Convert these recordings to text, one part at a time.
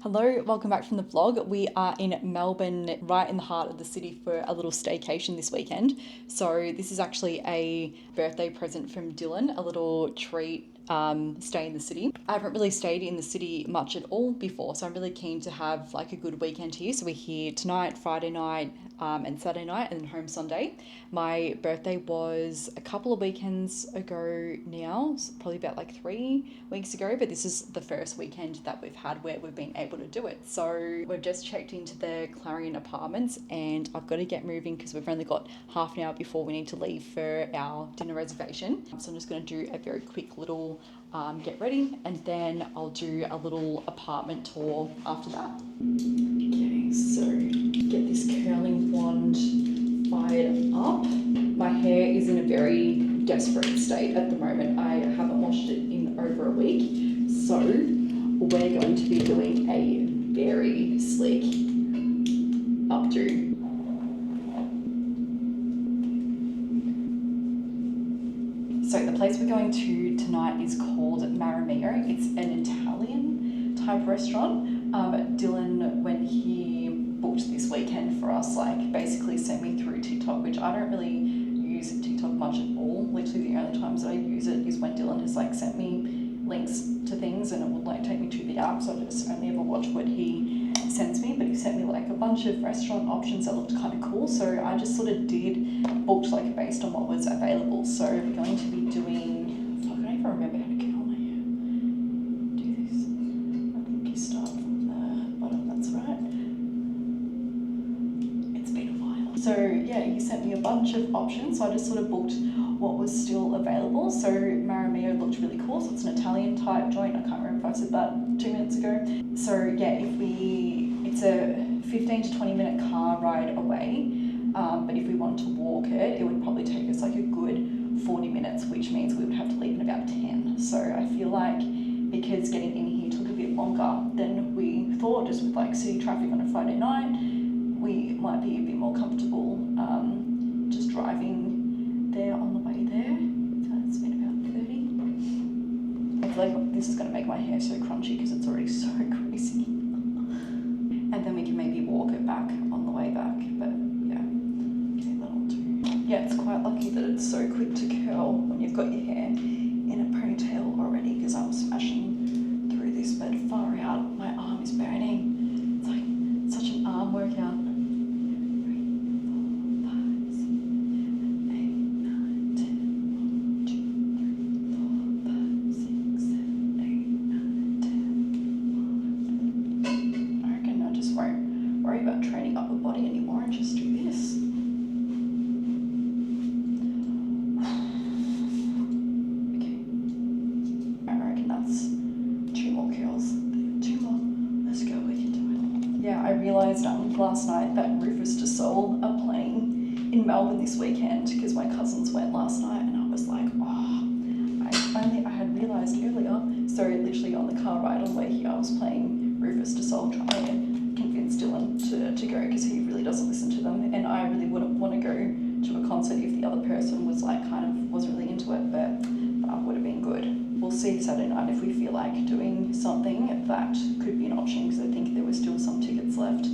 Hello, welcome back from the vlog. We are in Melbourne, right in the heart of the city for a little staycation this weekend. So this is actually a birthday present from Dylan, a little treat, stay in the city. I haven't really stayed in the city much at all before, so I'm really keen to have like a good weekend here. So we're here tonight, Friday night, and Saturday night, and then home Sunday. My birthday was a couple of weekends ago now, probably about like 3 weeks ago, but this is the first weekend that we've had where we've been able to do it. So we've just checked into the Clarion apartments and I've got to get moving because we've only got half an hour before we need to leave for our dinner reservation. So I'm just going to do a very quick little get ready, and then I'll do a little apartment tour after that. Okay, so get this curling wand fired up. My hair is in a very desperate state at the moment. I haven't washed it in over a week, so we're going to be doing a very slick updo. So the place we're going to tonight is called Marameo. It's an Italian type restaurant. Dylan, when he booked this weekend for us, like basically sent me through TikTok, which I don't really use TikTok much at all. Literally the only times that I use it is when Dylan has like sent me links to things and it would like take me to the app, so I just only ever watch what he sends me. But he sent me like a bunch of restaurant options that looked kind of cool, so I just sort of booked like based on what was available. So we're going to be doing, I don't even remember how to curl my hair. Do this. I think you start from the bottom, that's right. It's been a while. So yeah, he sent me a bunch of options, so I just sort of booked what was still available. So Marameo looked really cool, so it's an Italian type joint. I can't remember if I said that 2 minutes ago. So yeah, it's a 15 to 20 minute car ride away. But if we wanted to walk it, it would probably take us like a good 40 minutes, which means we would have to leave in about 10. So I feel like because getting in here took a bit longer than we thought, just with like city traffic on a Friday night, we might be a bit more comfortable just driving there on the way there. So it's been about 30. I feel like this is going to make my hair so crunchy because it's already so greasy. And then we can maybe walk it back on the way back, but yeah, it's quite lucky that it's so quick to curl when you've got your hair in a ponytail already, because I'm smashing through this, but far out, my arm is burning. It's like such an arm workout. 3, 4, 5, 6, 8, 9, 10, 1, 2, 3, 4, 5, 6, 7, 8, 9, 10. I reckon I just won't worry about training upper body anymore and just do this. Last night that Rufus Du Sol are playing in Melbourne this weekend, because my cousins went last night and I was like, I had realised earlier, so literally on the car ride on the way here I was playing Rufus Du Sol, trying to convince Dylan to go, because he really doesn't listen to them, and I really wouldn't want to go to a concert if the other person was like wasn't really into it, but that would have been good. We'll see Saturday night if we feel like doing something. That could be an option, because I think there were still some tickets left.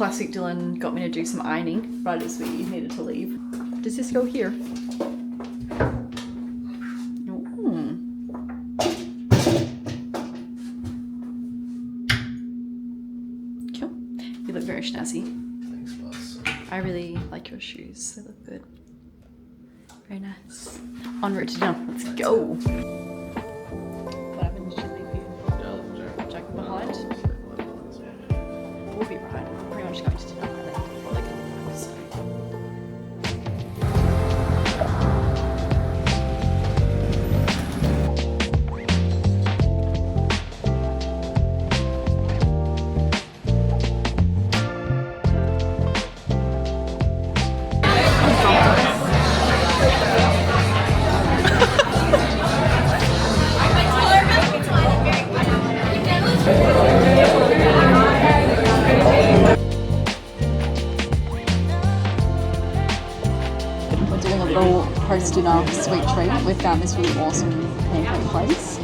Classic Dylan got me to do some ironing right as we needed to leave. Does this go here? Cool. You look very snazzy. Thanks, boss. I really like your shoes. They look good. Very nice. En route to dinner. Let's go. What happened? Did you leave your jacket behind? We'll be right. We're pretty much going to dinner. Like, so. We're doing a little post-dinner sweet treat. We found this really awesome pancake place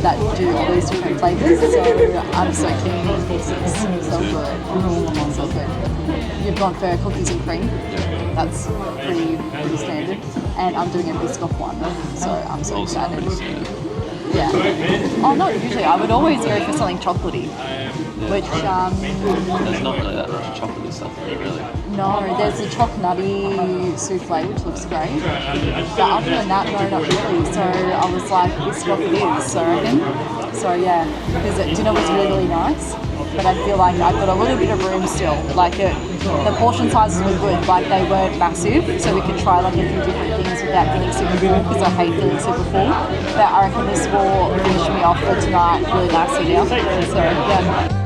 that do all these different flavours. So I'm so keen on pieces. So good. So good. You've gone for cookies and cream. That's pretty standard. And I'm doing a biscoff one. So I'm so excited. Yeah. Oh, not usually. I would always go for something chocolatey. Which, There's not really that much chocolatey stuff in it, really. no, there's a choc nutty souffle, which looks great. But other than that, no, not really. So I was like, biscoff it is, so I reckon. So yeah, because dinner was really, really nice. But I feel like I've got a little bit of room still. Like the portion sizes were good, like they weren't massive. So we could try like a few different things without getting super full, because I hate feeling super full. But I reckon this will finish me off for tonight really nicely now. So yeah.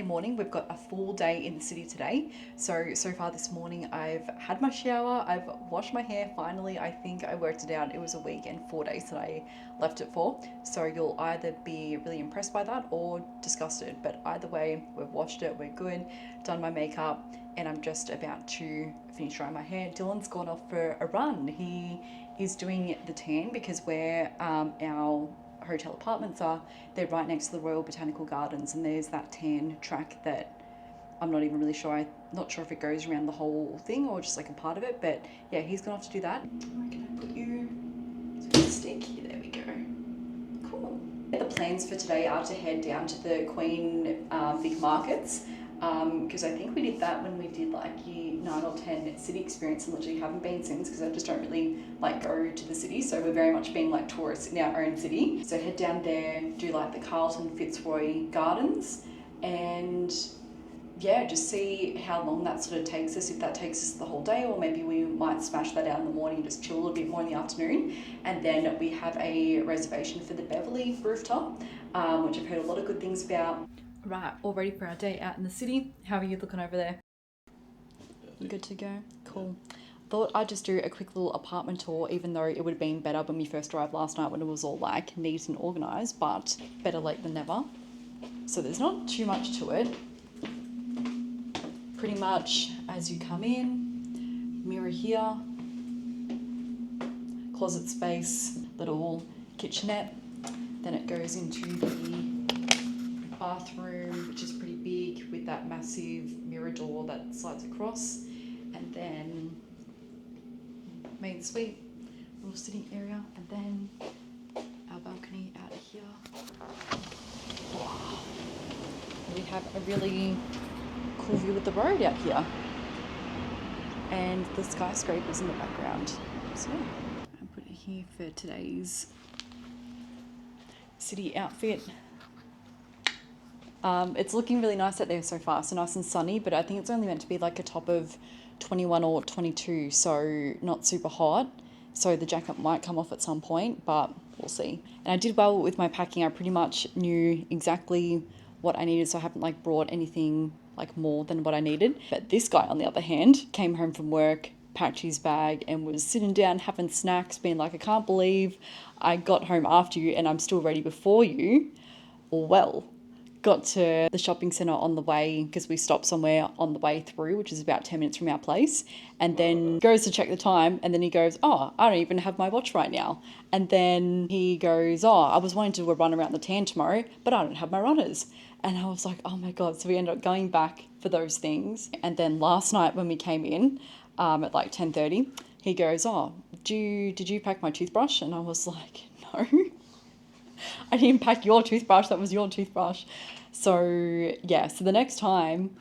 Morning. We've got a full day in the city today. So far this morning I've had my shower, I've washed my hair finally. I think I worked it out, it was a week and 4 days that I left it for. So you'll either be really impressed by that or disgusted, but either way, we've washed it, we're good, done my makeup, and I'm just about to finish drying my hair. Dylan's gone off for a run. He is doing the tan because where our hotel apartments are, they're right next to the Royal Botanical Gardens, and there's that tan track that I'm not even really sure. I'm not sure if it goes around the whole thing or just like a part of it, but yeah, he's gonna have to do that. Where can I put you? Stick here, there we go. Cool. The plans for today are to head down to the Queen Vic markets, because I think we did that when we did like year 9 or 10 city experience, and literally haven't been since because I just don't really like go to the city. So we're very much being like tourists in our own city. So head down there, do like the Carlton Gardens, and yeah, just see how long that sort of takes us, if that takes us the whole day, or maybe we might smash that out in the morning and just chill a little bit more in the afternoon. And then we have a reservation for the Beverly Rooftop, which I've heard a lot of good things about. Right, all ready for our day out in the city. How are you looking over there? Good to go? Cool. Thought I'd just do a quick little apartment tour, even though it would have been better when we first arrived last night when it was all like neat and organised, but better late than never. So there's not too much to it. Pretty much as you come in, mirror here, closet space, little kitchenette. Then it goes into the bathroom, which is pretty big, with that massive mirror door that slides across, and then main suite, little sitting area, and then our balcony out here. Wow. We have a really cool view of the road out here, and the skyscrapers in the background. So I'll put it here for today's city outfit. It's looking really nice out there so far, so nice and sunny, but I think it's only meant to be like a top of 21 or 22, so not super hot. So the jacket might come off at some point, but we'll see. And I did well with my packing. I pretty much knew exactly what I needed, so I haven't like brought anything like more than what I needed. But this guy, on the other hand, came home from work packed his bag and was sitting down having snacks, being like, I can't believe I got home after you and I'm still ready before you. Well, got to the shopping centre on the way because we stopped somewhere on the way through, which is about 10 minutes from our place, and then goes to check the time, and then he goes, oh, I don't even have my watch right now. And then he goes, oh, I was wanting to do a run around the tan tomorrow, but I don't have my runners. And I was like, oh my God. So we ended up going back for those things. And then last night when we came in at like 10:30, he goes, oh, did you pack my toothbrush? And I was like, no. I didn't pack your toothbrush. That was your toothbrush. So, yeah. So the next time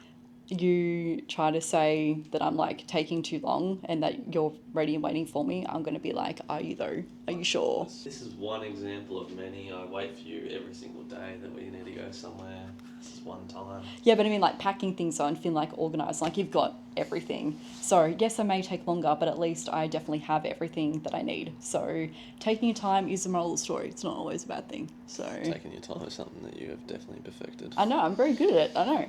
you try to say that I'm like taking too long and that you're ready and waiting for me, I'm going to be like, are you though? Are you sure? This is one example of many. I wait for you every single day that we need to go somewhere. This is one time. Yeah, but I mean like packing things on, feeling like organised, like you've got everything. So yes, I may take longer, but at least I definitely have everything that I need. So taking your time is the moral of the story. It's not always a bad thing. So taking your time is something that you have definitely perfected. I know, I'm very good at it. I know.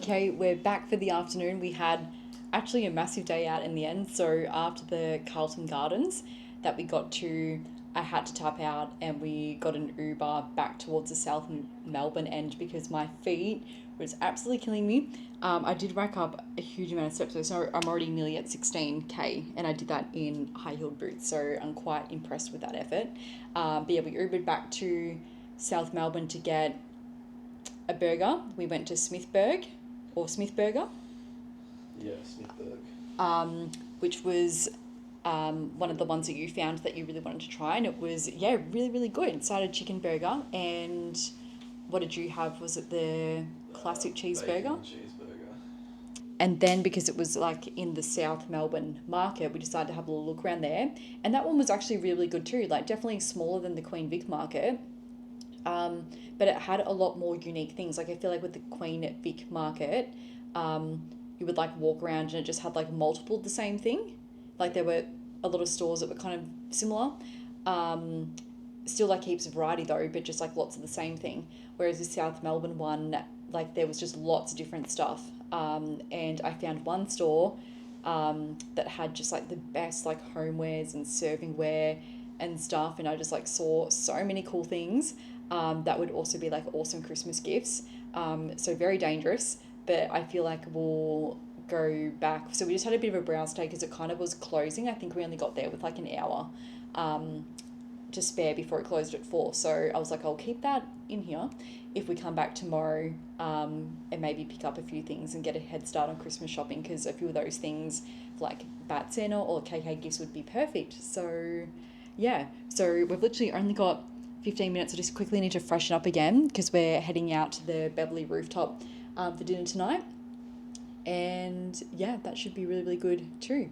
Okay, we're back for the afternoon. We had actually a massive day out in the end. So after the Carlton Gardens that we got to, I had to tap out and we got an Uber back towards the South Melbourne end because my feet was absolutely killing me. I did rack up a huge amount of steps, so I'm already nearly at 16k and I did that in high-heeled boots, so I'm quite impressed with that effort. But yeah, we Ubered back to South Melbourne to get a burger. We went to Smithburg, or Smithburger. Yeah, Smithburg. Which was one of the ones that you found that you really wanted to try, and it was, yeah, really, really good. It started chicken burger, and what did you have? Was it the classic cheeseburger? And then because it was like in the South Melbourne market, we decided to have a little look around there. And that one was actually really good too, like definitely smaller than the Queen Vic market. But it had a lot more unique things. Like I feel like with the Queen Vic market, you would like walk around and it just had like multiple of the same thing. Like there were a lot of stores that were kind of similar. Still like heaps of variety though, but just like lots of the same thing. Whereas the South Melbourne one, like there was just lots of different stuff. And I found one store that had just like the best like homewares and servingware and stuff, and I just like saw so many cool things that would also be like awesome Christmas gifts. So very dangerous, but I feel like we'll go back. So we just had a bit of a browse day because it kind of was closing. I think we only got there with like an hour to spare before it closed at 4. So I was like, I'll keep that in here if we come back tomorrow, and maybe pick up a few things and get a head start on Christmas shopping, because a few of those things like Bat Santa or KK gifts would be perfect. So yeah, so we've literally only got 15 minutes. I just quickly need to freshen up again because we're heading out to the Beverly Rooftop for dinner tonight. And yeah, that should be really, really good too.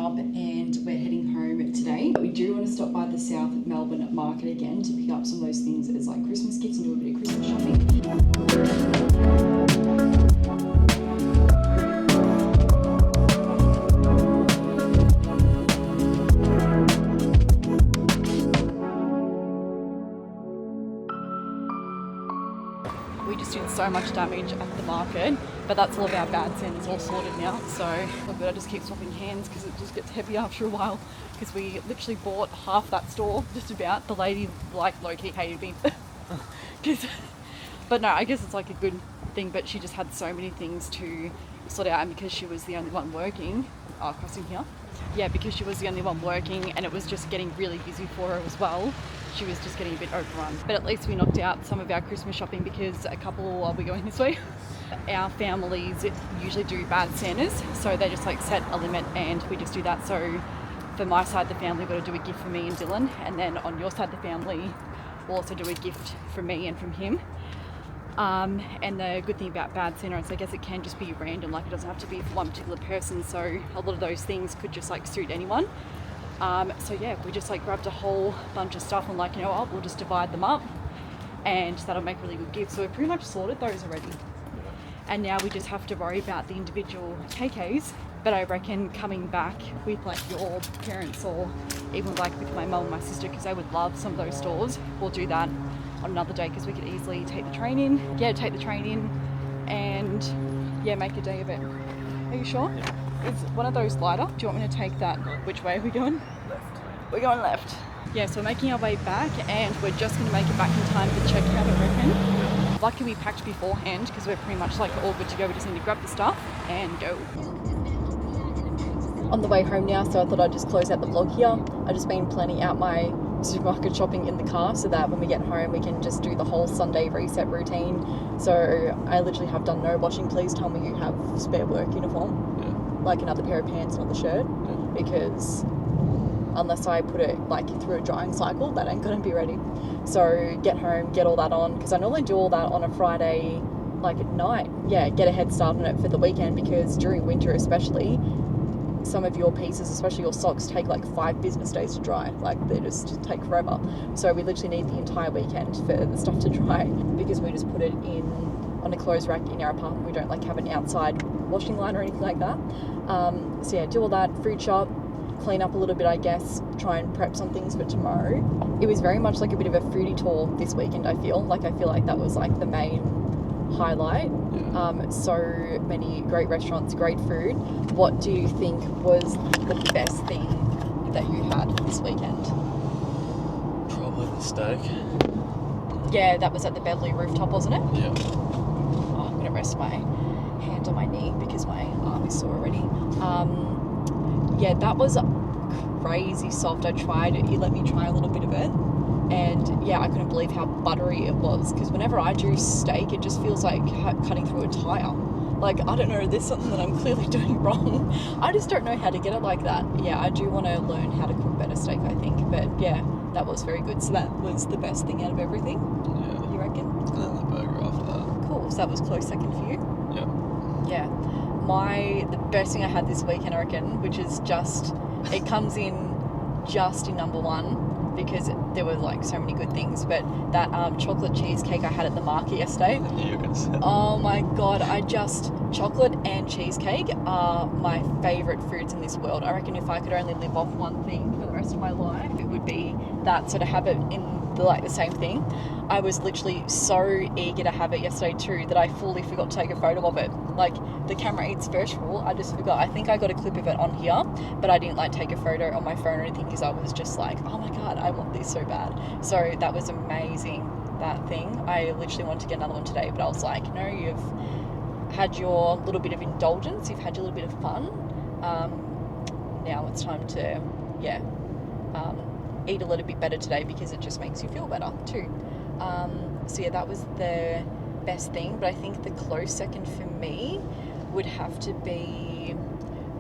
up and we're heading home today. But we do want to stop by the South Melbourne market again to pick up some of those things as like Christmas gifts and do a bit of Christmas shopping. We just did so much damage at the market, but that's all of our bad Santa's all sorted now. So look, I just keep swapping hands because it just gets heavy after a while. Because we literally bought half that store, just about. The lady like low-key hated me. But no, I guess it's like a good thing. But she just had so many things to sort out, and because she was the only one working, crossing here. Yeah, because she was the only one working, and it was just getting really busy for her as well. She was just getting a bit overrun. But at least we knocked out some of our Christmas shopping because a couple, are we going this way? Our families usually do bad Santas, so they just like set a limit and we just do that. So for my side of the family, we're going to do a gift for me and Dylan, and then on your side of the family, we'll also do a gift from me and from him. And the good thing about bad Santa is I guess it can just be random, like it doesn't have to be for one particular person, so a lot of those things could just like suit anyone. So yeah, we just like grabbed a whole bunch of stuff and like, you know what, we'll just divide them up and that'll make really good gifts. So we've pretty much sorted those already. And now we just have to worry about the individual KKs. But I reckon coming back with like your parents or even like with my mum and my sister, because they would love some of those stores, we'll do that on another day because we could easily take the train in. Yeah, take the train in and yeah, make a day of it. Are you sure? Yeah. Is one of those lighter? Do you want me to take that? Which way are we going? Left. We're going left. Yeah, so we're making our way back and we're just going to make it back in time for checkout, I reckon. Luckily we packed beforehand because we're pretty much like all good to go. We just need to grab the stuff and go. On the way home now, so I thought I'd just close out the vlog here. I've just been planning out my supermarket shopping in the car so that when we get home we can just do the whole Sunday reset routine. So I literally have done no washing. Please tell me you have spare work uniform. Yeah. Like another pair of pants, another shirt. Yeah. Because unless I put it like through a drying cycle, that ain't gonna be ready. So get home, get all that on, because I normally do all that on a Friday like at night. Yeah, get a head start on it for the weekend, because during winter especially, some of your pieces, especially your socks, take like 5 business days to dry. Like they just take forever. So we literally need the entire weekend for the stuff to dry, because we just put it in on a clothes rack in our apartment. We don't like have an outside washing line or anything like that. So yeah, do all that, food shop, clean up a little bit, I guess, try and prep some things for tomorrow. It was very much like a bit of a foodie tour this weekend. I feel like that was like the main highlight. So many great restaurants, great food. What do you think was the best thing that you had this weekend? Probably the steak. Yeah, that was at the Beverly Rooftop, wasn't it? Yeah. Oh, I'm going to rest my hand on my knee because my arm is sore already. Yeah, that was crazy soft. I tried it. You let me try a little bit of it. And yeah, I couldn't believe how buttery it was, because whenever I do steak, it just feels like cutting through a tire. Like, I don't know, there's something that I'm clearly doing wrong. I just don't know how to get it like that. Yeah, I do want to learn how to cook better steak, I think. But yeah, that was very good. So that was the best thing out of everything, Yeah. you reckon? And then the burger after that. Cool. So that was close second for you? Yeah. Yeah. The best thing I had this weekend, I reckon, which is just, it comes in just in number one, because there were like so many good things, but that chocolate cheesecake I had at the market yesterday. I knew you were going to say that. Oh my god, chocolate and cheesecake are my favourite foods in this world. I reckon if I could only live off one thing for the rest of my life, it would be that. So to have it in the same thing, I was literally so eager to have it yesterday too that I fully forgot to take a photo of it. Like, the camera eats vegetable, I just forgot. I think I got a clip of it on here, but I didn't take a photo on my phone or anything, because I was just like, oh my god, I want this so bad. So that was amazing, that thing. I literally wanted to get another one today, but I was like, no, you've had your little bit of indulgence, you've had your little bit of fun. Now it's time to, eat a little bit better today, because it just makes you feel better too. So yeah, that was the best thing. But I think the close second for me would have to be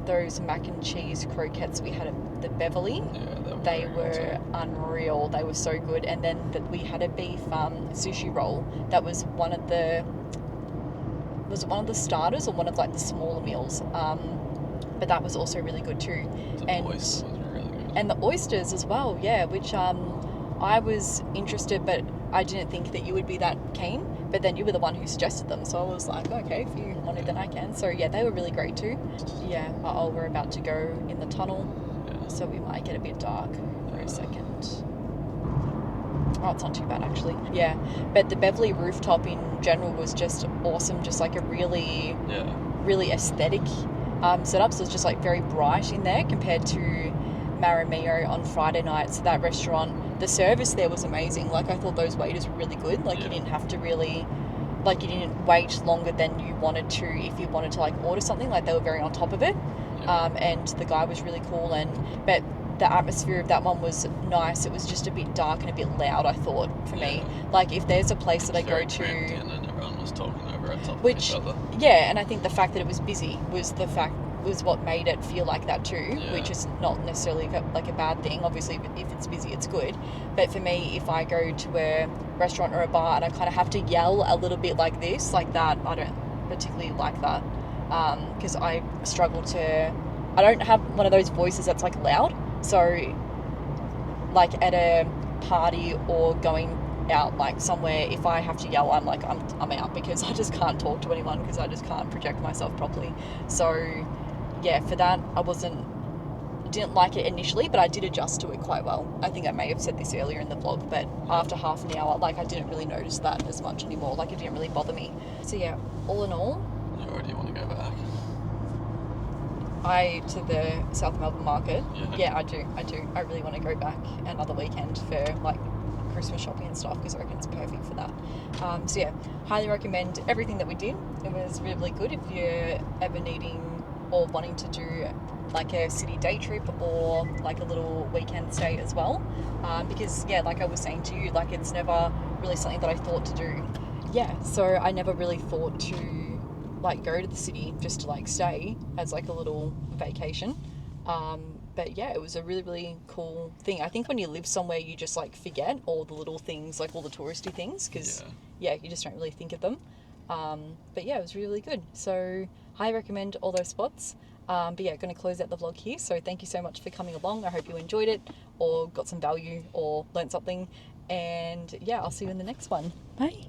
those mac and cheese croquettes we had at the Beverly. Yeah, they were unreal. They were so good. And then we had a beef sushi roll. That was one of the starters or one of the smaller meals. but that was also really good too. The oyster was really good. And the oysters as well, yeah, which I was interested, but I didn't think that you would be that keen. But then you were the one who suggested them, so I was like, okay, if you want it, then I can. So yeah, they were really great too. Yeah, we're about to go in the tunnel, so we might get a bit dark for a second. Oh, it's not too bad actually. Yeah, but the Beverly Rooftop in general was just awesome, just like a really aesthetic setup. So it's just like very bright in there compared to Marameo on Friday night. So that restaurant, the service there was amazing. Like I thought those waiters were really good. Like you didn't have to really, like you didn't wait longer than you wanted to if you wanted to like order something. Like they were very on top of it. And the guy was really cool. But the atmosphere of that one was nice. It was just a bit dark and a bit loud, I thought, for me. Like if there's a place that I go to, and everyone was talking over at top of each other. Yeah, and I think the fact that it was busy was what made it feel like that too, which is not necessarily like a bad thing. Obviously, if it's busy, it's good. But for me, if I go to a restaurant or a bar and I kind of have to yell a little bit like this, like that, I don't particularly like that, because I struggle to. I don't have one of those voices that's like loud. So, like at a party or going out like somewhere, if I have to yell, I'm out, because I just can't talk to anyone, because I just can't project myself properly. So yeah, for that I didn't like it initially, but I did adjust to it quite well. I think I may have said this earlier in the vlog, but after half an hour, like I didn't really notice that as much anymore. Like it didn't really bother me. So yeah, all in all, You already want to go back? To the South Melbourne market. Yeah, I do. I really want to go back another weekend for like Christmas shopping and stuff, because I reckon it's perfect for that. So yeah, highly recommend everything that we did. It was really good if you're ever needing or wanting to do like a city day trip or like a little weekend stay as well. Because yeah, like I was saying to you, like it's never really something that I thought to do. Yeah, so I never really thought to like go to the city just to like stay as like a little vacation. But yeah, it was a really, really cool thing. I think when you live somewhere, you just like forget all the little things, like all the touristy things, because you just don't really think of them. But yeah, it was really, really good. So I recommend all those spots. But yeah, going to close out the vlog here. So thank you so much for coming along. I hope you enjoyed it or got some value or learnt something. And yeah, I'll see you in the next one. Bye.